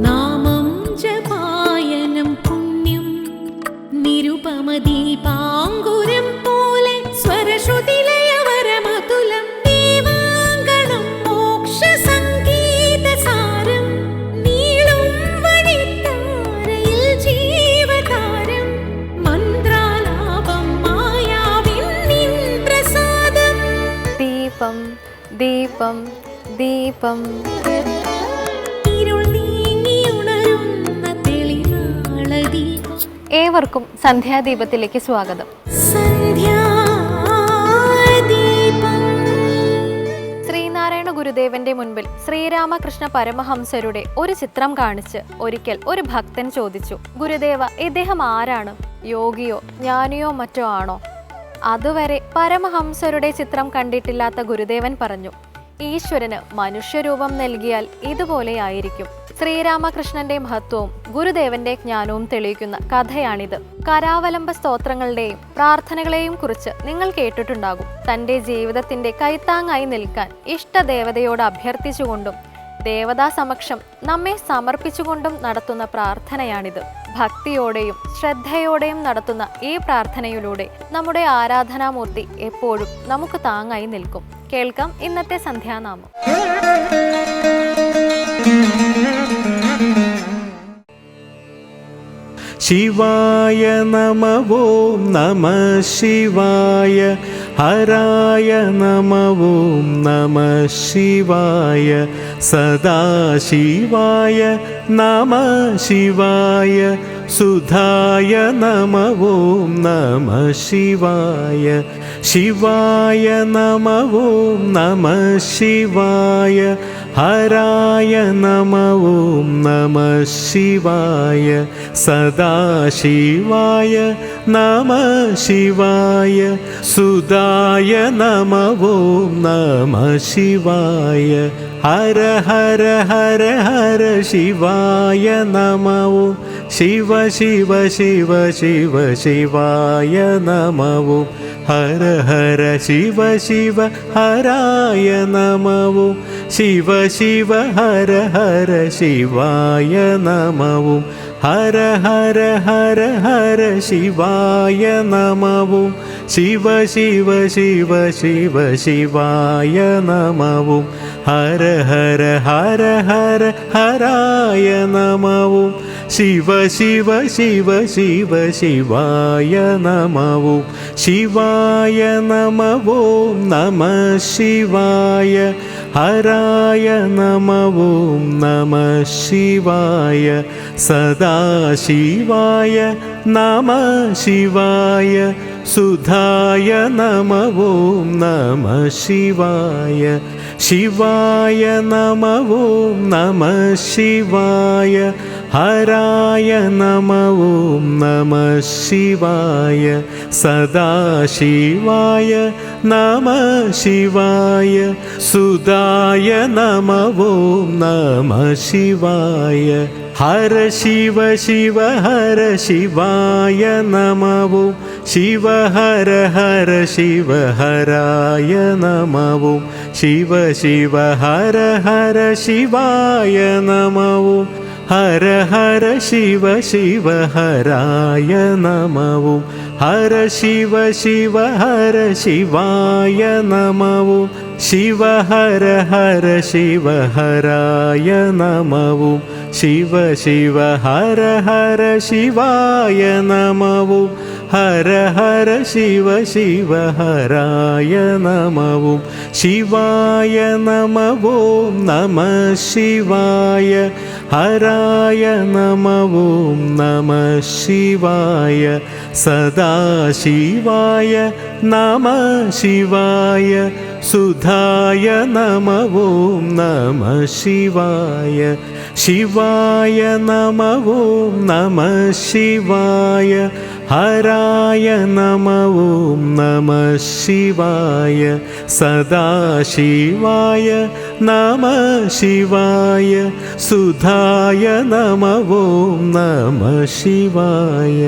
നാമം ജപായനം പുണ്യം നിരുപമദീപാങ്കുരം പോലെ സ്വരശ്രുതിലയവരമതുലം ദീവാങ്കണം മോക്ഷസംഗീതസാരം നീളും വഴിത്താരയിൽ ജീവതാരം മന്ത്രാലാപം മായാവിൻ നിൻ പ്രസാദം. ദീപം ദീപം ദീപം. ഏവർക്കും സന്ധ്യാദീപത്തിലേക്ക് സ്വാഗതം. ശ്രീനാരായണ ഗുരുദേവന്റെ മുൻപിൽ ശ്രീരാമകൃഷ്ണ പരമഹംസരുടെ ഒരു ചിത്രം കാണിച്ച് ഒരിക്കൽ ഒരു ഭക്തൻ ചോദിച്ചു, ഗുരുദേവ, ഇദ്ദേഹം ആരാണ്? യോഗിയോ ജ്ഞാനിയോ മറ്റോ ആണോ? അതുവരെ പരമഹംസരുടെ ചിത്രം കണ്ടിട്ടില്ലാത്ത ഗുരുദേവൻ പറഞ്ഞു, ഈശ്വരന് മനുഷ്യരൂപം നൽകിയാൽ ഇതുപോലെയായിരിക്കും. ശ്രീരാമകൃഷ്ണന്റെ മഹത്വവും ഗുരുദേവന്റെ ജ്ഞാനവും തെളിയിക്കുന്ന കഥയാണിത്. കരാവലംബ സ്തോത്രങ്ങളുടെയും പ്രാർത്ഥനകളെയും കുറിച്ച് നിങ്ങൾ കേട്ടിട്ടുണ്ടാകും. തന്റെ ജീവിതത്തിന്റെ കൈത്താങ്ങായി നിൽക്കാൻ ഇഷ്ടദേവതയോട് അഭ്യർത്ഥിച്ചുകൊണ്ടും ദേവതാ സമക്ഷം നമ്മെ സമർപ്പിച്ചുകൊണ്ടും നടത്തുന്ന പ്രാർത്ഥനയാണിത്. ഭക്തിയോടെയും ശ്രദ്ധയോടെയും നടത്തുന്ന ഈ പ്രാർത്ഥനയിലൂടെ നമ്മുടെ ആരാധനാമൂർത്തി എപ്പോഴും നമുക്ക് താങ്ങായി നിൽക്കും. കേൾക്കാം ഇന്നത്തെ സന്ധ്യാനാമം. ശിവായ നമഃ. ഓം നമഃ ശിവായ. ഹരായ നമഃ. ഓം നമഃ ശിവായ. സദാശിവായ നമഃ ശിവായ. സുധായ നമഃ. ഓം നമഃ ശിവായ. ശിവായ നമഃ. ഓം നമഃ ശിവായ. ഹരായ നമഃ. ഓം നമഃ ശിവായ. സദാശിവായ നമഃ ശിവായ. സുധായ നമഃ. ഓം നമഃ ശിവായ. ഹര ഹര ഹര ഹര ശിവായ നമഃ. ശിവ ശിവ ശിവ ശിവ ശിവായ നമഃ. ഹര ഹര ശിവ ശിവ ഹരായ നമഃ. ശിവ ശിവ ഹര ഹര ശിവായ നമഃ. ഹര ഹര ഹര ഹര ശിവായ നമഃ. ശിവ ശിവ ശിവ ശിവ ശിവായ നമഃ. ഹര ഹര ഹര ഹര ഹരായ നമഃ. ശിവ ശിവ ശിവ ശിവ ശിവായ നമഃ. ശിവായ നമഃ. ഓം നമഃ ശിവായ. ഹരായ നമഃ. ഓം നമഃ ശിവായ. സദാശിവായ നമഃ ശിവായ. സുധായ നമഃ. ഓം നമഃ ശിവായ. ശിവായ നമഃ. ഓം നമഃ ശിവായ. ഹരായ നമഃ. ഓം നമഃ ശിവായ. സദാശിവായ നമഃ ശിവായ. സുധായ നമഃ. ഓം നമഃ ശിവായ. ഹര ശിവ ശിവ ഹര ശിവായ നമഃ. ശിവ ഹര ഹര ശിവ ഹരായ നമഃ. ശിവ ശിവ ഹര ഹര ശിവായ നമഃ. ഹര ഹര ശിവ ശിവ ഹരായ നമഃ. ഹര ശിവ ശിവ ഹര ശിവായ നമഃ. ശിവ ഹര ഹര ശിവ ഹരായ നമഃ. ശിവ ശിവ ഹര ഹര ശിവായ നമഃ. ഹര ഹര ശിവ ശിവ ഹരായ നമഃ. ശിവായ നമഃ. ഓം നമഃ ശിവായ. ഹരായ നമഃ. ഓം നമഃ ശിവായ. സദാശിവായ നമഃ ശിവായ. സുധായ നമഃ. ഓം നമഃ ശിവായ. ശിവായ നമഃ. ഓം നമഃ ശിവായ. ഹരായ നമഃ. ഓം നമഃ ശിവായ. സദാശിവായ നമഃ ശിവായ. സുധായ നമഃ. ഓം നമഃ ശിവായ.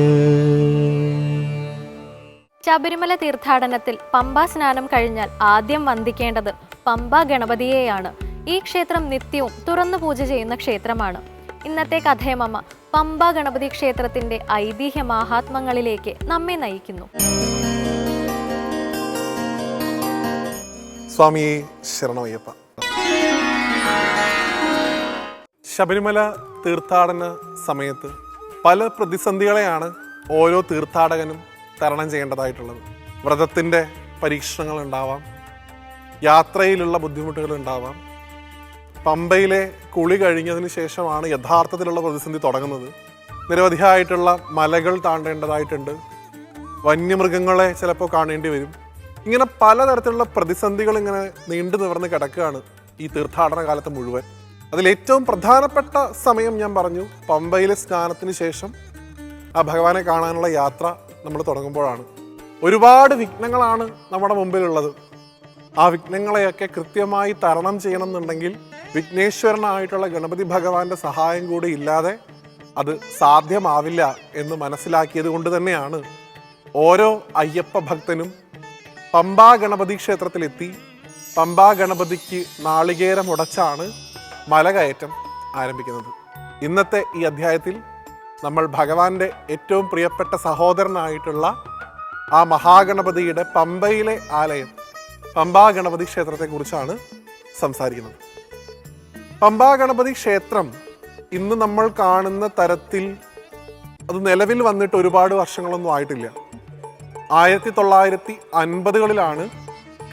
ശബരിമല തീർത്ഥാടനത്തിൽ പമ്പാ സ്നാനം കഴിഞ്ഞാൽ ആദ്യം വന്ദിക്കേണ്ടത് പമ്പാ ഗണപതിയെയാണ്. ഈ ക്ഷേത്രം നിത്യവും തുറന്നു പൂജ ചെയ്യുന്ന ക്ഷേത്രമാണ്. ഇന്നത്തെ കഥയമമ്മ പമ്പ ഗണപതി ക്ഷേത്രത്തിന്റെ ഐതിഹ്യ മാഹാത്മ്യങ്ങളിലേക്ക് നമ്മെ നയിക്കുന്നു. സ്വാമിയെ ശരണമയ്യപ്പ. ശബരിമല തീർത്ഥാടന സമയത്ത് പല പ്രതിസന്ധികളെയാണ് ഓരോ തീർത്ഥാടകനും തരണം ചെയ്യേണ്ടതായിട്ടുള്ളത്. വ്രതത്തിൻ്റെ പരീക്ഷണങ്ങൾ ഉണ്ടാവാം, യാത്രയിലുള്ള ബുദ്ധിമുട്ടുകൾ ഉണ്ടാവാം. പമ്പയിലെ കുളി കഴിഞ്ഞതിന് ശേഷമാണ് യഥാർത്ഥത്തിലുള്ള പ്രതിസന്ധി തുടങ്ങുന്നത്. നിരവധിയായിട്ടുള്ള മലകൾ താണ്ടേണ്ടതായിട്ടുണ്ട്, വന്യമൃഗങ്ങളെ ചിലപ്പോൾ കാണേണ്ടി വരും. ഇങ്ങനെ പലതരത്തിലുള്ള പ്രതിസന്ധികൾ ഇങ്ങനെ നീണ്ടു നിവർന്ന് കിടക്കുകയാണ് ഈ തീർത്ഥാടന കാലത്ത് മുഴുവൻ. അതിലേറ്റവും പ്രധാനപ്പെട്ട സമയം ഞാൻ പറഞ്ഞു, പമ്പയിലെ സ്നാനത്തിന് ശേഷം ആ ഭഗവാനെ കാണാനുള്ള യാത്ര നമ്മൾ തുടങ്ങുമ്പോഴാണ്. ഒരുപാട് വിഘ്നങ്ങളാണ് നമ്മുടെ മുമ്പിലുള്ളത്. ആ വിഘ്നങ്ങളെയൊക്കെ കൃത്യമായി തരണം ചെയ്യണമെന്നുണ്ടെങ്കിൽ വിഘ്നേശ്വരനായിട്ടുള്ള ഗണപതി ഭഗവാന്റെ സഹായം കൂടി ഇല്ലാതെ അത് സാധ്യമാവില്ല എന്ന് മനസ്സിലാക്കിയത് കൊണ്ട് തന്നെയാണ് ഓരോ അയ്യപ്പ ഭക്തനും പമ്പാ ഗണപതി ക്ഷേത്രത്തിലെത്തി പമ്പാ ഗണപതിക്ക് നാളികേരം ഉടച്ചാണ് മലകയറ്റം ആരംഭിക്കുന്നത്. ഇന്നത്തെ ഈ അധ്യായത്തിൽ നമ്മൾ ഭഗവാന്റെ ഏറ്റവും പ്രിയപ്പെട്ട സഹോദരനായിട്ടുള്ള ആ മഹാഗണപതിയുടെ പമ്പയിലെ ആലയം പമ്പാ ഗണപതി ക്ഷേത്രത്തെക്കുറിച്ചാണ് സംസാരിക്കുന്നത്. പമ്പാ ഗണപതി ക്ഷേത്രം ഇന്ന് നമ്മൾ കാണുന്ന തരത്തിൽ അത് നിലവിൽ വന്നിട്ട് ഒരുപാട് വർഷങ്ങളൊന്നും ആയിട്ടില്ല. 1950കളിലാണ്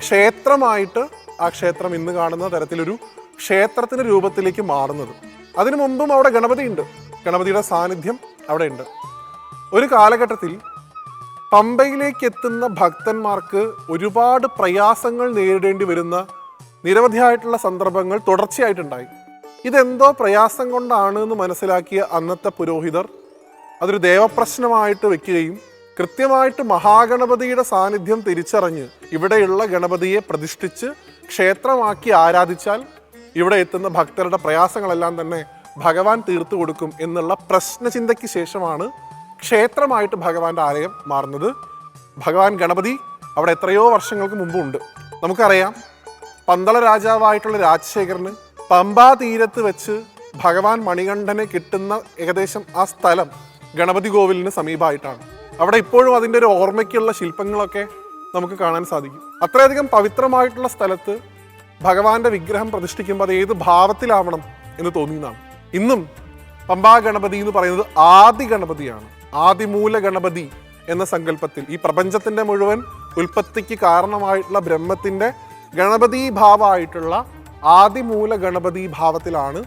ക്ഷേത്രമായിട്ട് ആ ക്ഷേത്രം ഇന്ന് കാണുന്ന തരത്തിലൊരു ക്ഷേത്രത്തിൻ്റെ രൂപത്തിലേക്ക് മാറുന്നത്. അതിനു മുമ്പും അവിടെ ഗണപതി ഉണ്ട്, ഗണപതിയുടെ സാന്നിധ്യം അവിടെ ഉണ്ട്. ഒരു കാലഘട്ടത്തിൽ പമ്പയിലേക്ക് എത്തുന്ന ഭക്തന്മാർക്ക് ഒരുപാട് പ്രയാസങ്ങൾ നേരിടേണ്ടി വരുന്ന നിരവധിയായിട്ടുള്ള സന്ദർഭങ്ങൾ തുടർച്ചയായിട്ടുണ്ടായി. ഇതെന്തോ പ്രയാസം കൊണ്ടാണ് എന്ന് മനസ്സിലാക്കിയ അന്നത്തെ പുരോഹിതർ അതൊരു ദേവപ്രശ്നമായിട്ട് വെക്കുകയും കൃത്യമായിട്ട് മഹാഗണപതിയുടെ സാന്നിധ്യം തിരിച്ചറിഞ്ഞ് ഇവിടെയുള്ള ഗണപതിയെ പ്രതിഷ്ഠിച്ച് ക്ഷേത്രമാക്കി ആരാധിച്ചാൽ ഇവിടെ എത്തുന്ന ഭക്തരുടെ പ്രയാസങ്ങളെല്ലാം തന്നെ ഭഗവാൻ തീർത്തു കൊടുക്കും എന്നുള്ള പ്രശ്നചിന്തയ്ക്ക് ശേഷമാണ് ക്ഷേത്രമായിട്ട് ഭഗവാന്റെ ആലയം മാറുന്നത്. ഭഗവാൻ ഗണപതി അവിടെ എത്രയോ വർഷങ്ങൾക്ക് മുമ്പുണ്ട്. നമുക്കറിയാം, പന്തള രാജാവായിട്ടുള്ള രാജശേഖരന് പമ്പാ തീരത്ത് വെച്ച് ഭഗവാൻ മണികണ്ഠനെ കിട്ടുന്ന ഏകദേശം ആ സ്ഥലം ഗണപതി കോവിലിന് സമീപമായിട്ടാണ്. അവിടെ ഇപ്പോഴും അതിൻ്റെ ഒരു ഓർമ്മയ്ക്കുള്ള ശില്പങ്ങളൊക്കെ നമുക്ക് കാണാൻ സാധിക്കും. അത്രയധികം പവിത്രമായിട്ടുള്ള സ്ഥലത്ത് ഭഗവാന്റെ വിഗ്രഹം പ്രതിഷ്ഠിക്കുമ്പോൾ അത് ഏത് ഭാവത്തിലാവണം എന്ന് തോന്നിയതാണ്. ഇന്നും പമ്പാ ഗണപതി എന്ന് പറയുന്നത് ആദി ഗണപതിയാണ്. ആദിമൂല ഗണപതി എന്ന സങ്കല്പത്തിൽ ഈ പ്രപഞ്ചത്തിന്റെ മുഴുവൻ ഉൽപ്പത്തിക്ക് കാരണമായിട്ടുള്ള ബ്രഹ്മത്തിന്റെ ഗണപതി ഭാവമായിട്ടുള്ള ആദിമൂല ഗണപതി ഭാവത്തിലാണ്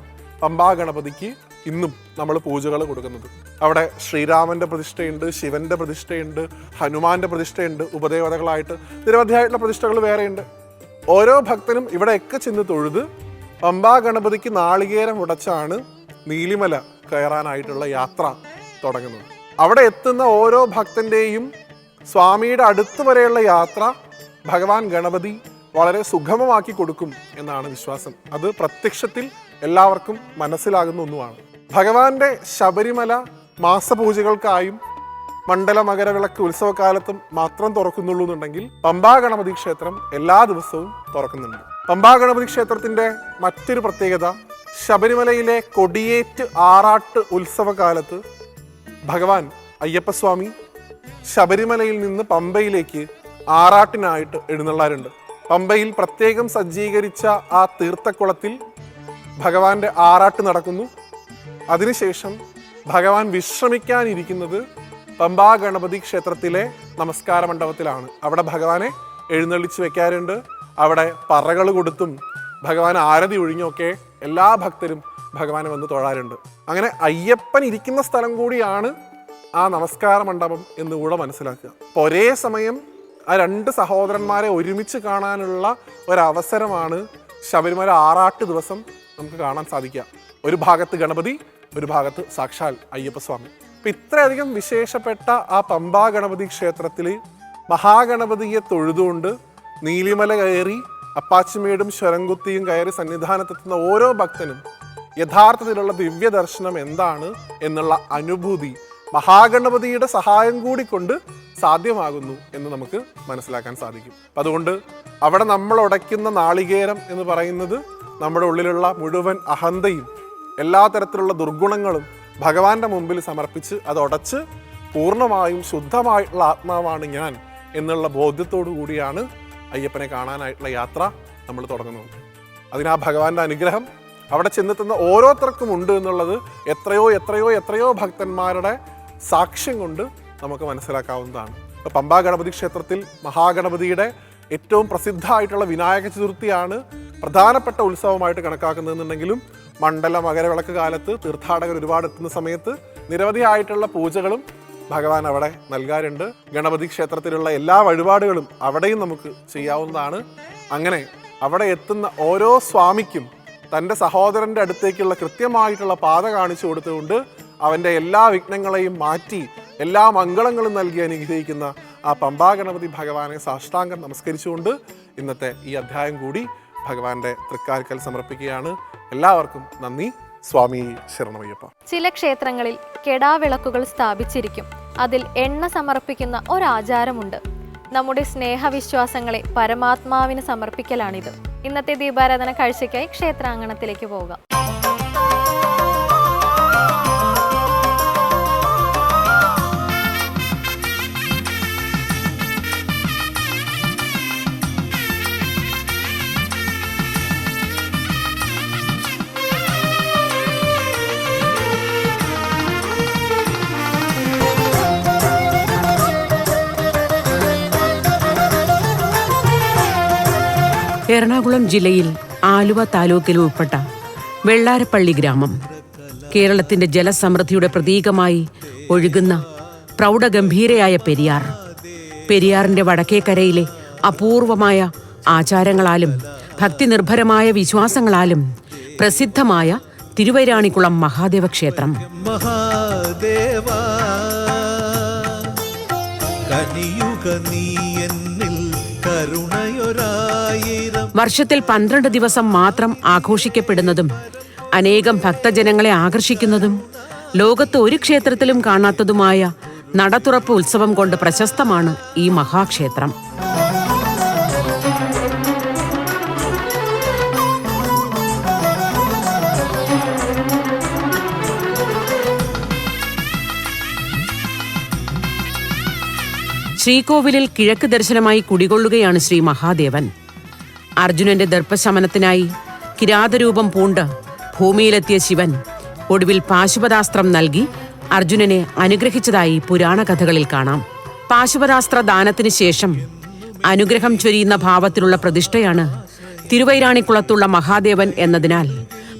പമ്പാ ഗണപതിക്ക് ഇന്നും നമ്മൾ പൂജകൾ കൊടുക്കുന്നത്. അവിടെ ശ്രീരാമന്റെ പ്രതിഷ്ഠയുണ്ട്, ശിവന്റെ പ്രതിഷ്ഠയുണ്ട്, ഹനുമാന്റെ പ്രതിഷ്ഠയുണ്ട്, ഉപദേവതകളായിട്ട് നിരവധിയായിട്ടുള്ള പ്രതിഷ്ഠകൾ വേറെയുണ്ട്. ഓരോ ഭക്തനും ഇവിടെയൊക്കെ ചെന്ന് തൊഴുത് പമ്പാ ഗണപതിക്ക് നാളികേരം ഉടച്ചാണ് നീലിമല കയറാനായിട്ടുള്ള യാത്ര തുടങ്ങുന്നത്. അവിടെ എത്തുന്ന ഓരോ ഭക്തന്റെയും സ്വാമിയുടെ അടുത്ത് വരെയുള്ള യാത്ര ഭഗവാൻ ഗണപതി വളരെ സുഗമമാക്കി കൊടുക്കും എന്നാണ് വിശ്വാസം. അത് പ്രത്യക്ഷത്തിൽ എല്ലാവർക്കും മനസ്സിലാകുന്ന ഒന്നുമാണ്. ഭഗവാന്റെ ശബരിമല മാസപൂജകൾക്കായും മണ്ഡല മകരവിളക്ക് ഉത്സവകാലത്തും മാത്രം തുറക്കുന്നുള്ളൂ എന്നുണ്ടെങ്കിൽ പമ്പാ ഗണപതി ക്ഷേത്രം എല്ലാ ദിവസവും തുറക്കുന്നുണ്ട്. പമ്പാ ഗണപതി ക്ഷേത്രത്തിന്റെ മറ്റൊരു പ്രത്യേകത, ശബരിമലയിലെ കൊടിയേറ്റ് ആറാട്ട് ഉത്സവകാലത്ത് ഭഗവാൻ അയ്യപ്പസ്വാമി ശബരിമലയിൽ നിന്ന് പമ്പയിലേക്ക് ആറാട്ടിനായിട്ട് എഴുന്നള്ളാറുണ്ട്. പമ്പയിൽ പ്രത്യേകം സജ്ജീകരിച്ച ആ തീർത്ഥക്കുളത്തിൽ ഭഗവാന്റെ ആറാട്ട് നടക്കുന്നു. അതിനുശേഷം ഭഗവാൻ വിശ്രമിക്കാനിരിക്കുന്നത് പമ്പാ ഗണപതി ക്ഷേത്രത്തിലെ നമസ്കാര മണ്ഡപത്തിലാണ്. അവിടെ ഭഗവാനെ എഴുന്നള്ളിച്ച് വെക്കാറുണ്ട്. അവിടെ പറകൾ കൊടുത്തും ഭഗവാൻ ആരതി ഒഴിഞ്ഞൊക്കെ എല്ലാ ഭക്തരും ഭഗവാനെ വന്ന് തൊഴാറുണ്ട്. അങ്ങനെ അയ്യപ്പൻ ഇരിക്കുന്ന സ്ഥലം കൂടിയാണ് ആ നമസ്കാര മണ്ഡപം എന്നുകൂടെ മനസ്സിലാക്കുക. അപ്പോൾ ഒരേ സമയം ആ രണ്ട് സഹോദരന്മാരെ ഒരുമിച്ച് കാണാനുള്ള ഒരവസരമാണ് ശബരിമല ആറാട്ട് ദിവസം നമുക്ക് കാണാൻ സാധിക്കുക. ഒരു ഭാഗത്ത് ഗണപതി, ഒരു ഭാഗത്ത് സാക്ഷാൽ അയ്യപ്പസ്വാമി. അപ്പം ഇത്രയധികം വിശേഷപ്പെട്ട ആ പമ്പാ ഗണപതി ക്ഷേത്രത്തിൽ മഹാഗണപതിയെ തൊഴുതുകൊണ്ട് നീലിമല കയറി അപ്പാച്ചിമേടും ശരംകുത്തിയും കയറി സന്നിധാനത്തെത്തുന്ന ഓരോ ഭക്തനും യഥാർത്ഥത്തിലുള്ള ദിവ്യ ദർശനം എന്താണ് എന്നുള്ള അനുഭൂതി മഹാഗണപതിയുടെ സഹായം കൂടി കൊണ്ട് സാധ്യമാകുന്നു എന്ന് നമുക്ക് മനസ്സിലാക്കാൻ സാധിക്കും. അതുകൊണ്ട് അവിടെ നമ്മൾ ഉടയ്ക്കുന്ന നാളികേരം എന്ന് പറയുന്നത് നമ്മുടെ ഉള്ളിലുള്ള മുഴുവൻ അഹന്തയും എല്ലാ തരത്തിലുള്ള ദുർഗുണങ്ങളും ഭഗവാന്റെ മുമ്പിൽ സമർപ്പിച്ച് അത് ഉടച്ച് പൂർണ്ണമായും ശുദ്ധമായിട്ടുള്ള ആത്മാവാണ് ഞാൻ എന്നുള്ള ബോധ്യത്തോടു കൂടിയാണ് അയ്യപ്പനെ കാണാനായിട്ടുള്ള യാത്ര നമ്മൾ തുടങ്ങുന്നത്. അതിനാ ഭഗവാന്റെ അനുഗ്രഹം അവിടെ ചെന്നെത്തുന്ന ഓരോരുത്തർക്കും ഉണ്ട് എന്നുള്ളത് എത്രയോ എത്രയോ എത്രയോ ഭക്തന്മാരുടെ സാക്ഷ്യം കൊണ്ട് നമുക്ക് മനസ്സിലാക്കാവുന്നതാണ്. ഇപ്പോൾ പമ്പാ ഗണപതി ക്ഷേത്രത്തിൽ മഹാഗണപതിയുടെ ഏറ്റവും പ്രസിദ്ധമായിട്ടുള്ള വിനായക ചതുർത്ഥിയാണ് പ്രധാനപ്പെട്ട ഉത്സവമായിട്ട് കണക്കാക്കുന്നതെന്നുണ്ടെങ്കിലും മണ്ഡല മകരവിളക്ക് കാലത്ത് തീർത്ഥാടകർ ഒരുപാട് എത്തുന്ന സമയത്ത് നിരവധിയായിട്ടുള്ള പൂജകളും ഭഗവാൻ അവിടെ നൽകാറുണ്ട്. ഗണപതി ക്ഷേത്രത്തിലുള്ള എല്ലാ വഴിപാടുകളും അവിടെയും നമുക്ക് ചെയ്യാവുന്നതാണ്. അങ്ങനെ അവിടെ എത്തുന്ന ഓരോ സ്വാമിക്കും തൻ്റെ സഹോദരൻ്റെ അടുത്തേക്കുള്ള കൃത്യമായിട്ടുള്ള പാത കാണിച്ചു കൊടുത്തുകൊണ്ട് അവൻ്റെ എല്ലാ വിഘ്നങ്ങളെയും മാറ്റി എല്ലാ മംഗളങ്ങളും നൽകി അനുഗ്രഹിക്കുന്ന ആ പമ്പാ ഗണപതി ഭഗവാനെ സാഷ്ടാംഗം നമസ്കരിച്ചുകൊണ്ട് ഇന്നത്തെ ഈ അധ്യായം കൂടി ഭഗവാന്റെ തൃക്കാൽക്കൽ സമർപ്പിക്കുകയാണ്. എല്ലാവർക്കും നന്ദി. സ്വാമി ശരണമയ്യപ്പ. ചില ക്ഷേത്രങ്ങളിൽ കെടാവിളക്കുകൾ സ്ഥാപിച്ചിരിക്കും. അതിൽ എണ്ണ സമർപ്പിക്കുന്ന ഒരാചാരമുണ്ട്. നമ്മുടെ സ്നേഹവിശ്വാസങ്ങളെ പരമാത്മാവിന് സമർപ്പിക്കലാണിത്. ഇന്നത്തെ ദീപാരാധന കാഴ്ചയ്ക്കായി ക്ഷേത്രാങ്കണത്തിലേക്ക് പോകാം. എറണാകുളം ജില്ലയിൽ ആലുവ താലൂക്കിൽ ഉൾപ്പെട്ട വെള്ളാരപ്പള്ളി ഗ്രാമം കേരളത്തിന്റെ ജലസമൃദ്ധിയുടെ പ്രതീകമായി ഒഴുകുന്ന പ്രൗഢഗംഭീരയായ പെരിയാറിന്റെ വടക്കേക്കരയിലെ അപൂർവമായ ആചാരങ്ങളാലും ഭക്തിനിർഭരമായ വിശ്വാസങ്ങളാലും പ്രസിദ്ധമായ തിരുവൈരാണിക്കുളം മഹാദേവ ക്ഷേത്രം. വർഷത്തിൽ 12 ദിവസം മാത്രം ആഘോഷിക്കപ്പെടുന്നതും അനേകം ഭക്തജനങ്ങളെ ആകർഷിക്കുന്നതും ലോകത്ത് ഒരു ക്ഷേത്രത്തിലും കാണാത്തതുമായ നടതുറപ്പ് ഉത്സവം കൊണ്ട് പ്രശസ്തമാണ് ഈ മഹാക്ഷേത്രം. ശ്രീകോവിലിൽ കിഴക്ക് ദർശനമായി കുടികൊള്ളുകയാണ് ശ്രീ മഹാദേവൻ. അർജുനന്റെ ദർപ്പശമനത്തിനായി കിരാതരൂപം പൂണ്ട് ഭൂമിയിലെത്തിയ ശിവൻ ഒടുവിൽ പാശുപതാസ്ത്രം നൽകി അർജുനനെ അനുഗ്രഹിച്ചതായി പുരാണ കഥകളിൽ കാണാം. പാശുപതാസ്ത്ര ദാനത്തിന് ശേഷം അനുഗ്രഹം ചൊരിയുന്ന ഭാവത്തിലുള്ള പ്രതിഷ്ഠയാണ് തിരുവൈരാണിക്കുളത്തുള്ള മഹാദേവൻ എന്നതിനാൽ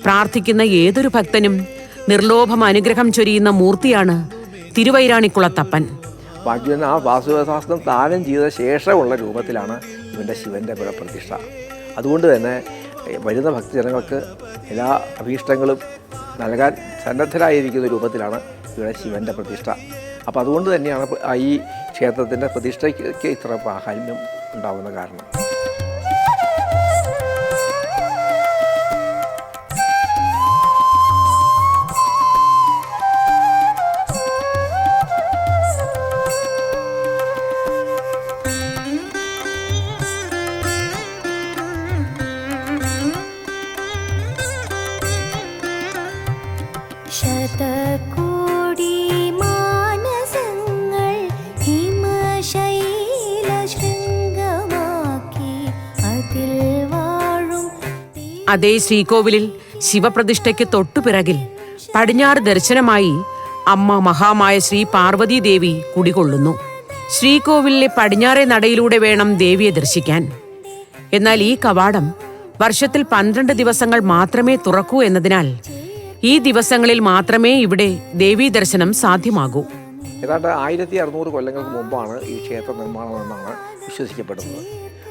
പ്രാർത്ഥിക്കുന്ന ഏതൊരു ഭക്തനും നിർലോഭം അനുഗ്രഹം ചൊരിയുന്ന മൂർത്തിയാണ് തിരുവൈരാണിക്കുളത്തപ്പൻ. അർജുനൻ ആ വാസുദേവശാസ്ത്രം ദാനം ചെയ്ത ശേഷമുള്ള രൂപത്തിലാണ് ഇവൻ്റെ ശിവൻ്റെ പ്രതിഷ്ഠ. അതുകൊണ്ട് തന്നെ വരുന്ന ഭക്തജനങ്ങൾക്ക് എല്ലാ അഭീഷ്ടങ്ങളും നൽകാൻ സന്നദ്ധരായിരിക്കുന്ന രൂപത്തിലാണ് ഇവിടെ ശിവൻ്റെ പ്രതിഷ്ഠ. അപ്പോൾ അതുകൊണ്ട് തന്നെയാണ് ഈ ക്ഷേത്രത്തിൻ്റെ പ്രതിഷ്ഠയ്ക്ക് ഇത്ര പ്രാധാന്യം ഉണ്ടാകുന്ന കാരണം. ശതകോടി മാനസങ്ങൾ ഹിമശൈല ശൃംഗമാക്കി അതിൽ വാഴും. അതേ ശ്രീകോവിലിൽ ശിവപ്രതിഷ്ഠയ്ക്ക് തൊട്ടുപിറകിൽ പടിഞ്ഞാറ് ദർശനമായി അമ്മ മഹാമായ ശ്രീ പാർവതി ദേവി കുടികൊള്ളുന്നു. ശ്രീകോവിലിലെ പടിഞ്ഞാറേ നടയിലൂടെ വേണം ദേവിയെ ദർശിക്കാൻ. എന്നാൽ ഈ കവാടം വർഷത്തിൽ 12 ദിവസങ്ങൾ മാത്രമേ തുറക്കൂ എന്നതിനാൽ ഈ ദിവസങ്ങളിൽ മാത്രമേ ഇവിടെ ദേവീ ദർശനം സാധ്യമാകൂ. ഏതാണ്ട് 1600 കൊല്ലങ്ങൾക്ക് മുമ്പാണ് ഈ ക്ഷേത്ര നിർമ്മാണം എന്നാണ് വിശ്വസിക്കപ്പെടുന്നത്.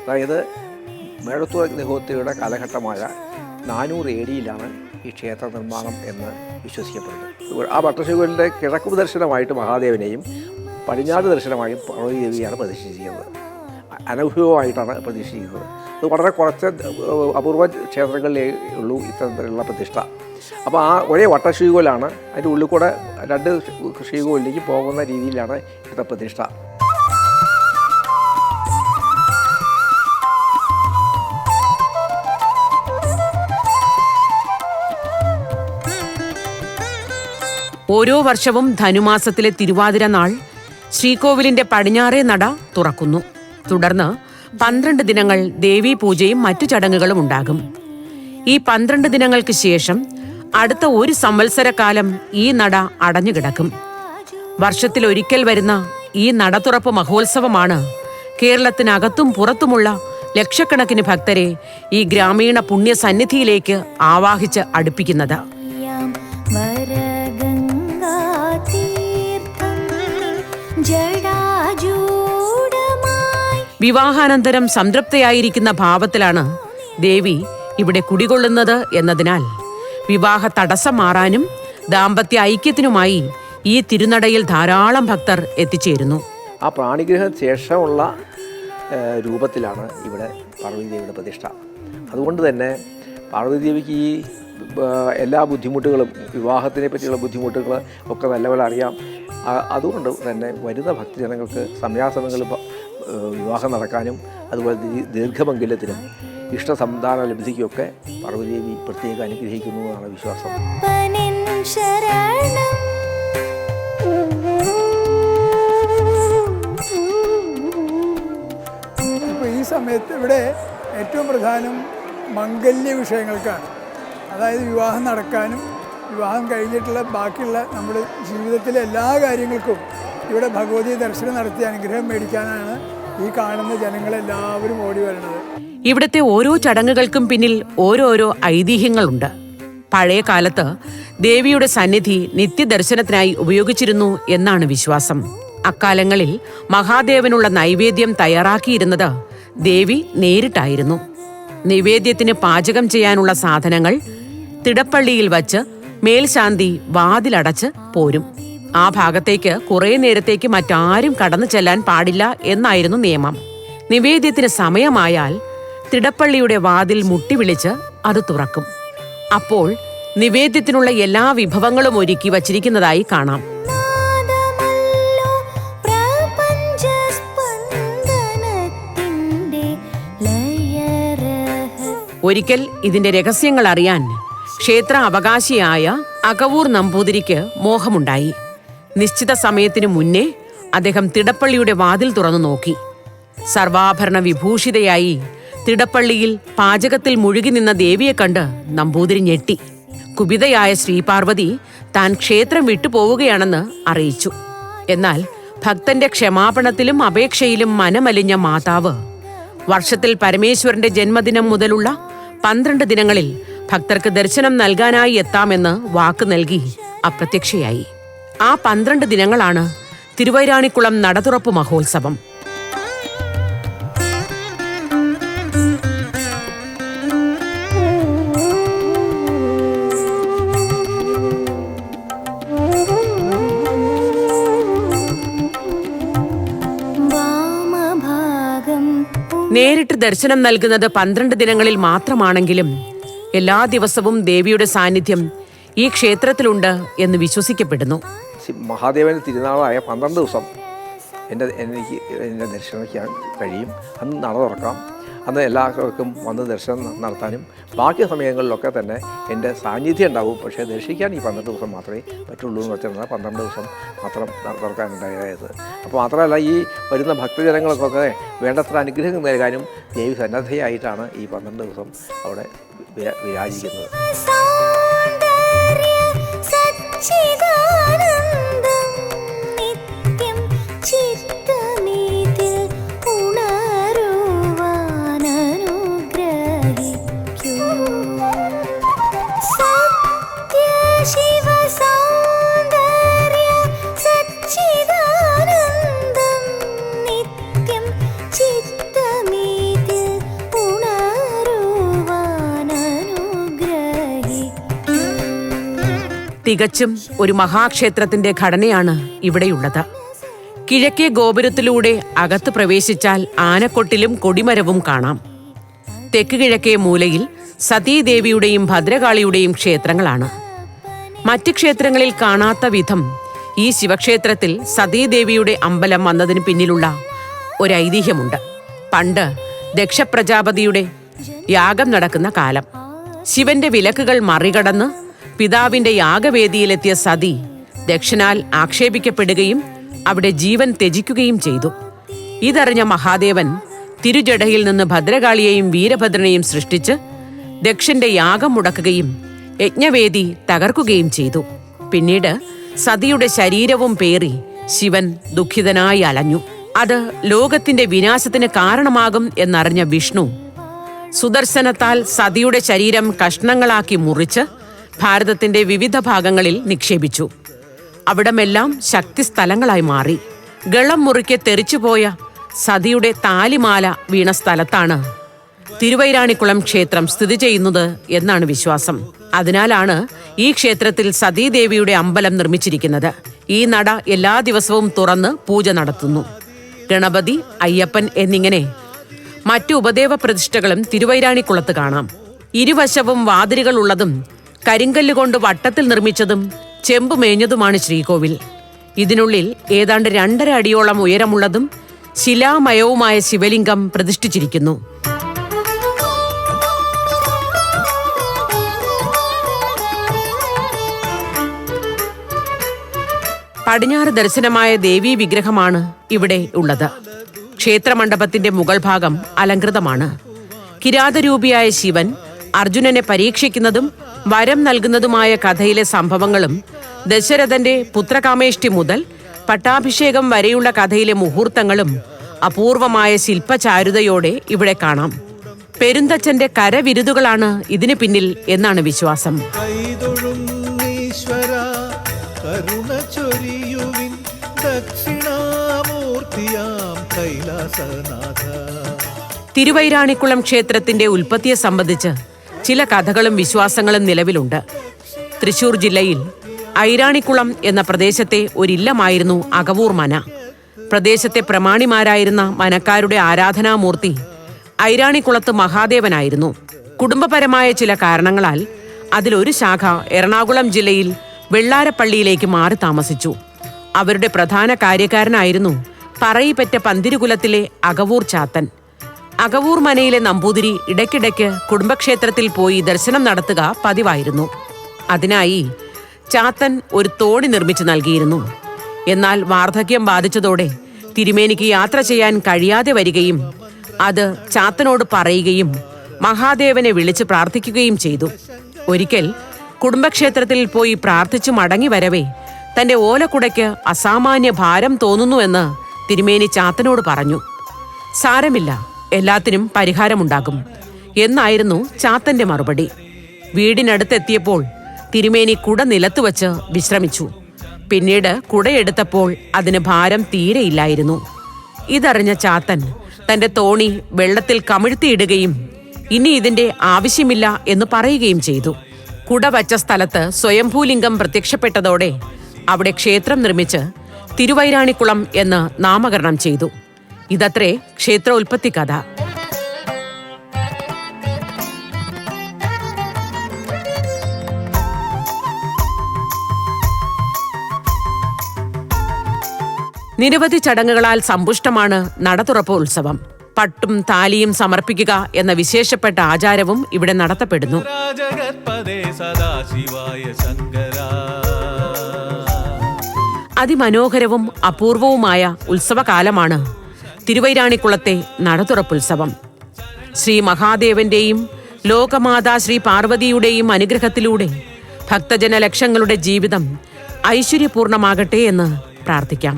അതായത് മേഴത്തൂർ അഗ്നിഹോത്രിയുടെ കാലഘട്ടമായ 400 AD-യിലാണ് ഈ ക്ഷേത്ര നിർമ്മാണം എന്ന് വിശ്വസിക്കപ്പെടുന്നത്. ആ ഭട്ടശിവന്റെ കിഴക്ക് ദർശനമായിട്ട് മഹാദേവനെയും പടിഞ്ഞാറ് ദർശനമായും പാർവതി ദേവിയാണ് പ്രതിഷ്ഠിച്ചിരിക്കുന്നത്. അനുഭവമായിട്ടാണ് പ്രതിഷ്ഠിക്കുന്നത്. അത് വളരെ കുറച്ച് അപൂർവ ക്ഷേത്രങ്ങളിലേ ഉള്ളൂ ഇത്തരത്തിലുള്ള പ്രതിഷ്ഠ. അപ്പോൾ ആ ഒരേ വട്ടശ്രീകോലാണ്, അതിൻ്റെ ഉള്ളിൽ കൂടെ 2 ശ്രീകോലിലേക്ക് പോകുന്ന രീതിയിലാണ് ഇവിടുത്തെ പ്രതിഷ്ഠ. ഓരോ വർഷവും ധനുമാസത്തിലെ തിരുവാതിര നാൾ ശ്രീകോവിലിന്റെ പടിഞ്ഞാറേ നട തുറക്കുന്നു. തുടർന്ന് 12 ദിനങ്ങൾ ദേവീപൂജയും മറ്റു ചടങ്ങുകളും ഉണ്ടാകും. ഈ 12 ദിനങ്ങൾക്ക് ശേഷം അടുത്ത 1 സംവത്സരക്കാലം ഈ നട അടഞ്ഞുകിടക്കും. വർഷത്തിലൊരിക്കൽ വരുന്ന ഈ നടതുറപ്പ് മഹോത്സവമാണ് കേരളത്തിനകത്തും പുറത്തുമുള്ള ലക്ഷക്കണക്കിന് ഭക്തരെ ഈ ഗ്രാമീണ പുണ്യസന്നിധിയിലേക്ക് ആവാഹിച്ച് അടുപ്പിക്കുന്നത്. വിവാഹാനന്തരം സംതൃപ്തയായിരിക്കുന്ന ഭാവത്തിലാണ് ദേവി ഇവിടെ കുടികൊള്ളുന്നത് എന്നതിനാൽ വിവാഹ തടസ്സം മാറാനും ദാമ്പത്യ ഐക്യത്തിനുമായി ഈ തിരുനടയിൽ ധാരാളം ഭക്തർ എത്തിച്ചേരുന്നു. ആ പ്രാണിഗ്രഹത്തിന് ശേഷമുള്ള രൂപത്തിലാണ് ഇവിടെ പാർവതീദേവിയുടെ പ്രതിഷ്ഠ. അതുകൊണ്ട് തന്നെ പാർവതീദേവിക്ക് ഈ എല്ലാ ബുദ്ധിമുട്ടുകളും, വിവാഹത്തിനെ പറ്റിയുള്ള ബുദ്ധിമുട്ടുകൾ ഒക്കെ നല്ലപോലെ അറിയാം. അതുകൊണ്ട് തന്നെ വരുന്ന ഭക്തജനങ്ങൾക്ക് സമയാസമയങ്ങളിൽ വിവാഹം നടക്കാനും അതുപോലെ ദീർഘമംഗല്യത്തിനും ഇഷ്ടസന്താന ലബ്ധിക്കൊക്കെ പാർവതീദേവി പ്രത്യേകം അനുഗ്രഹിക്കുന്നു എന്നാണ് വിശ്വാസം. ഇപ്പോൾ ഈ സമയത്ത് ഇവിടെ ഏറ്റവും പ്രധാനം മംഗല്യ വിഷയങ്ങൾക്കാണ്. അതായത് വിവാഹം നടക്കാനും വിവാഹം കഴിഞ്ഞിട്ടുള്ള ബാക്കിയുള്ള നമ്മുടെ ജീവിതത്തിലെ എല്ലാ കാര്യങ്ങൾക്കും ഇവിടെ ഭഗവതി ദർശനം നടത്തി അനുഗ്രഹം മേടിക്കാനാണ് ഈ കാണുന്ന ജനങ്ങളെല്ലാവരും ഓടി വരുന്നത്. ഇവിടുത്തെ ഓരോ ചടങ്ങുകൾക്കും പിന്നിൽ ഓരോരോ ഐതിഹ്യങ്ങളുണ്ട്. പഴയ കാലത്ത് ദേവിയുടെ സന്നിധി നിത്യദർശനത്തിനായി ഉപയോഗിച്ചിരുന്നു എന്നാണ് വിശ്വാസം. അക്കാലങ്ങളിൽ മഹാദേവനുള്ള നൈവേദ്യം തയ്യാറാക്കിയിരുന്നത് ദേവി നേരിട്ടായിരുന്നു. നിവേദ്യത്തിന് പാചകം ചെയ്യാനുള്ള സാധനങ്ങൾ തിടപ്പള്ളിയിൽ വച്ച് മേൽശാന്തി വാതിലടച്ച് പോരും. ആ ഭാഗത്തേക്ക് കുറെ നേരത്തേക്ക് മറ്റാരും കടന്നു ചെല്ലാൻ പാടില്ല എന്നായിരുന്നു നിയമം. നിവേദ്യത്തിന് സമയമായാൽ തിടപ്പള്ളിയുടെ വാതിൽ മുട്ടി വിളിച്ച് അത് തുറക്കും. അപ്പോൾ നിവേദ്യത്തിനുള്ള എല്ലാ വിഭവങ്ങളും ഒരുക്കി വച്ചിരിക്കുന്നതായി കാണാം. ഒരിക്കൽ ഇതിന്റെ രഹസ്യങ്ങൾ അറിയാൻ ക്ഷേത്ര അവകാശിയായ അകവൂർ നമ്പൂതിരിക്ക് മോഹമുണ്ടായി. നിശ്ചിത സമയത്തിനു മുന്നേ അദ്ദേഹം തിടപ്പള്ളിയുടെ വാതിൽ തുറന്നു നോക്കി. സർവാഭരണ വിഭൂഷിതയായി തിടപ്പള്ളിയിൽ പാചകത്തിൽ മുഴുകി നിന്ന ദേവിയെ കണ്ട് നമ്പൂതിരി ഞെട്ടി. കുപിതയായ ശ്രീപാർവതി താൻ ക്ഷേത്രം വിട്ടുപോവുകയാണെന്ന് അറിയിച്ചു. എന്നാൽ ഭക്തന്റെ ക്ഷമാപണത്തിലും അപേക്ഷയിലും മനമലിഞ്ഞ മാതാവ് വർഷത്തിൽ പരമേശ്വരന്റെ ജന്മദിനം മുതലുള്ള 12 ദിനങ്ങളിൽ ഭക്തർക്ക് ദർശനം നൽകാനായി എത്താമെന്ന് വാക്ക് നൽകി അപ്രത്യക്ഷയായി. ആ 12 ദിനങ്ങളാണ് തിരുവൈരാണിക്കുളം നടതുറപ്പ് മഹോത്സവം. നേരിട്ട് ദർശനം നൽകുന്നത് 12 ദിനങ്ങളിൽ മാത്രമാണെങ്കിലും എല്ലാ ദിവസവും ദേവിയുടെ സാന്നിധ്യം ഈ ക്ഷേത്രത്തിലുണ്ട് എന്ന് വിശ്വസിക്കപ്പെടുന്നു. മഹാദേവന് തിരുനാളായ 12 ദിവസം എനിക്ക് എൻ്റെ ദർശനിക്കാൻ കഴിയും. അന്ന് നട തുറക്കാം. അന്ന് എല്ലാവർക്കും വന്ന് ദർശനം നടത്താനും ബാക്കി സമയങ്ങളിലൊക്കെ തന്നെ എൻ്റെ സാന്നിധ്യം ഉണ്ടാവും. പക്ഷേ ദർശിക്കാൻ ഈ 12 ദിവസം മാത്രമേ പറ്റുള്ളൂ എന്ന് വെച്ചാൽ 12 ദിവസം മാത്രം തുറക്കാനുണ്ടായത്. അപ്പോൾ മാത്രമല്ല, ഈ വരുന്ന ഭക്തജനങ്ങൾക്കൊക്കെ വേണ്ടത്ര അനുഗ്രഹം നൽകാനും ദേവി സന്നദ്ധയായിട്ടാണ് ഈ 12 ദിവസം അവിടെ വിരാജിക്കുന്നത്. തികച്ചും ഒരു മഹാക്ഷേത്രത്തിന്റെ ഘടനയാണ് ഇവിടെയുള്ളത്. കിഴക്കേ ഗോപുരത്തിലൂടെ അകത്ത് പ്രവേശിച്ചാൽ ആനക്കൊട്ടിലും കൊടിമരവും കാണാം. തെക്ക് കിഴക്കേ മൂലയിൽ സതീദേവിയുടെയും ഭദ്രകാളിയുടെയും ക്ഷേത്രങ്ങളാണ്. മറ്റ് ക്ഷേത്രങ്ങളിൽ കാണാത്ത വിധം ഈ ശിവക്ഷേത്രത്തിൽ സതീദേവിയുടെ അമ്പലം വന്നതിന് പിന്നിലുള്ള ഒരു ഐതിഹ്യമുണ്ട്. പണ്ട് ദക്ഷപ്രജാപതിയുടെ യാഗം നടക്കുന്ന കാലം, ശിവന്റെ വിലക്കുകൾ മറികടന്ന് പിതാവിന്റെ യാഗവേദിയിലെത്തിയ സതി ദക്ഷനാൽ ആക്ഷേപിക്കപ്പെടുകയും അവിടെ ജീവൻ ത്യജിക്കുകയും ചെയ്തു. ഇതറിഞ്ഞ മഹാദേവൻ തിരുജടയിൽ നിന്ന് ഭദ്രകാളിയെയും വീരഭദ്രനെയും സൃഷ്ടിച്ച് ദക്ഷന്റെ യാഗം മുടക്കുകയും യജ്ഞവേദി തകർക്കുകയും ചെയ്തു. പിന്നീട് സതിയുടെ ശരീരവും പേറി ശിവൻ ദുഃഖിതനായി അലഞ്ഞു. അത് ലോകത്തിന്റെ വിനാശത്തിന് കാരണമാകും എന്നറിഞ്ഞ വിഷ്ണു സുദർശനത്താൽ സതിയുടെ ശരീരം കഷ്ണങ്ങളാക്കി മുറിച്ച് ഭാരതത്തിന്റെ വിവിധ ഭാഗങ്ങളിൽ നിക്ഷേപിച്ചു. അവിടമെല്ലാം ശക്തിസ്ഥലങ്ങളായി മാറി. ഗളം മുറിക്കെ തെറിച്ചുപോയ സതിയുടെ താലിമാല വീണ സ്ഥലത്താണ് തിരുവൈരാണിക്കുളം ക്ഷേത്രം സ്ഥിതി ചെയ്യുന്നത് എന്നാണ് വിശ്വാസം. അതിനാലാണ് ഈ ക്ഷേത്രത്തിൽ സതീദേവിയുടെ അമ്പലം നിർമ്മിച്ചിരിക്കുന്നത്. ഈ നട എല്ലാ ദിവസവും തുറന്ന് പൂജ നടത്തുന്നു. ഗണപതി, അയ്യപ്പൻ എന്നിങ്ങനെ മറ്റു ഉപദേവ പ്രതിഷ്ഠകളും തിരുവൈരാണിക്കുളത്ത് കാണാം. ഇരുവശവും വാതിലുകൾ ഉള്ളതും കരിങ്കല്ലുകൊണ്ട് വട്ടത്തിൽ നിർമ്മിച്ചതും ചെമ്പ് മേഞ്ഞതുമാണ് ശ്രീകോവിൽ. ഇതിനുള്ളിൽ ഏതാണ്ട് 2.5 അടിയോളം ഉയരമുള്ളതും ശിലാമയവുമായ ശിവലിംഗം പ്രതിഷ്ഠിച്ചിരിക്കുന്നു. പടിഞ്ഞാറ് ദർശനമായ ദേവീ വിഗ്രഹമാണ് ഇവിടെ ഉള്ളത്. ക്ഷേത്രമണ്ഡപത്തിന്റെ മുകൾ ഭാഗം അലങ്കൃതമാണ്. കിരാതരൂപിയായ ശിവൻ അർജുനനെ പരീക്ഷിക്കുന്നതും വരം നൽകുന്നതുമായ കഥയിലെ സംഭവങ്ങളും ദശരഥന്റെ പുത്രകാമേഷ്ടി മുതൽ പട്ടാഭിഷേകം വരെയുള്ള കഥയിലെ മുഹൂർത്തങ്ങളും അപൂർവമായ ശില്പചാരുതയോടെ ഇവിടെ കാണാം. പെരുന്തച്ഛന്റെ കരവിരുതുകളാണ് ഇതിന് പിന്നിൽ എന്നാണ് വിശ്വാസം. തിരുവൈരാണിക്കുളം ക്ഷേത്രത്തിന്റെ ഉൽപ്പത്തിയെ സംബന്ധിച്ച് ചില കഥകളും വിശ്വാസങ്ങളും നിലവിലുണ്ട്. തൃശൂർ ജില്ലയിൽ ഐരാണിക്കുളം എന്ന പ്രദേശത്തെ ഒരില്ലമായിരുന്നു അകവൂർ മന. പ്രദേശത്തെ പ്രമാണിമാരായിരുന്ന മനക്കാരുടെ ആരാധനാമൂർത്തി ഐരാണിക്കുളത്ത് മഹാദേവനായിരുന്നു. കുടുംബപരമായ ചില കാരണങ്ങളാൽ അതിലൊരു ശാഖ എറണാകുളം ജില്ലയിൽ വെള്ളാരപ്പള്ളിയിലേക്ക് മാറി താമസിച്ചു. അവരുടെ പ്രധാന കാര്യക്കാരനായിരുന്നു പറയിപ്പറ്റ പന്തിരുകുലത്തിലെ അകവൂർ ചാത്തൻ. അകവൂർ മനയിലെ നമ്പൂതിരി ഇടയ്ക്കിടയ്ക്ക് കുടുംബക്ഷേത്രത്തിൽ പോയി ദർശനം നടത്തുക പതിവായിരുന്നു. അതിനായി ചാത്തൻ ഒരു തോണി നിർമ്മിച്ചു നൽകിയിരുന്നു. എന്നാൽ വാർദ്ധക്യം ബാധിച്ചതോടെ തിരുമേനിക്ക് യാത്ര ചെയ്യാൻ കഴിയാതെ വരികയും അത് ചാത്തനോട് പറയുകയും മഹാദേവനെ വിളിച്ച് പ്രാർത്ഥിക്കുകയും ചെയ്തു. ഒരിക്കൽ കുടുംബക്ഷേത്രത്തിൽ പോയി പ്രാർത്ഥിച്ചു മടങ്ങി വരവേ തന്റെ ഓലക്കുടയ്ക്ക് അസാമാന്യ ഭാരം തോന്നുന്നുവെന്ന് തിരുമേനി ചാത്തനോട് പറഞ്ഞു. സാരമില്ല, എല്ലാത്തിനും പരിഹാരമുണ്ടാകും എന്നായിരുന്നു ചാത്തന്റെ മറുപടി. വീടിനടുത്തെത്തിയപ്പോൾ തിരുമേനി കുട നിലത്തുവച്ച് വിശ്രമിച്ചു. പിന്നീട് കുടയെടുത്തപ്പോൾ അതിന് ഭാരം തീരെയില്ലായിരുന്നു. ഇതറിഞ്ഞ ചാത്തൻ തന്റെ തോണി വെള്ളത്തിൽ കമിഴ്ത്തിയിടുകയും ഇനി ഇതിന്റെ ആവശ്യമില്ല എന്ന് പറയുകയും ചെയ്തു. കുട വച്ച സ്ഥലത്ത് സ്വയംഭൂലിംഗം പ്രത്യക്ഷപ്പെട്ടതോടെ അവിടെ ക്ഷേത്രം നിർമ്മിച്ച് തിരുവൈരാണിക്കുളം എന്ന് നാമകരണം ചെയ്തു. ഇതത്രേ ക്ഷേത്ര ഉൽപ്പത്തി കഥ. നിരവധി ചടങ്ങുകളാൽ സമ്പുഷ്ടമാണ് നടതുറപ്പ് ഉത്സവം. പട്ടും താലിയും സമർപ്പിക്കുക എന്ന വിശേഷപ്പെട്ട ആചാരവും ഇവിടെ നടത്തപ്പെടുന്നു. അതിമനോഹരവും അപൂർവവുമായ ഉത്സവകാലമാണ് തിരുവൈരാണിക്കുളത്തെ നടതുറപ്പുത്സവം. ശ്രീ മഹാദേവന്റെയും ലോകമാതാ ശ്രീ പാർവതിയുടെയും അനുഗ്രഹത്തിലൂടെ ഭക്തജന ലക്ഷങ്ങളുടെ ജീവിതം ഐശ്വര്യപൂർണമാകട്ടെ എന്ന് പ്രാർത്ഥിക്കാം.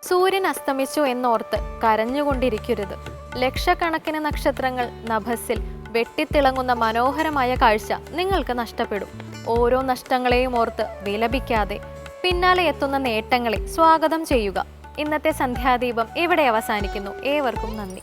സൂര്യൻ അസ്തമിച്ചു എന്നോർത്ത് കരഞ്ഞുകൊണ്ടിരിക്കരുത്. ലക്ഷക്കണക്കിന് നക്ഷത്രങ്ങൾ നഭസ്സിൽ വെട്ടിത്തിളങ്ങുന്ന മനോഹരമായ കാഴ്ച നിങ്ങൾക്ക് നഷ്ടപ്പെടും. ഓരോ നഷ്ടങ്ങളെയും ഓർത്ത് വിലപിക്കാതെ പിന്നാലെ എത്തുന്ന നേട്ടങ്ങളെ സ്വാഗതം ചെയ്യുക. ഇന്നത്തെ സന്ധ്യാദീപം ഇവിടെ അവസാനിക്കുന്നു. ഏവർക്കും നന്ദി.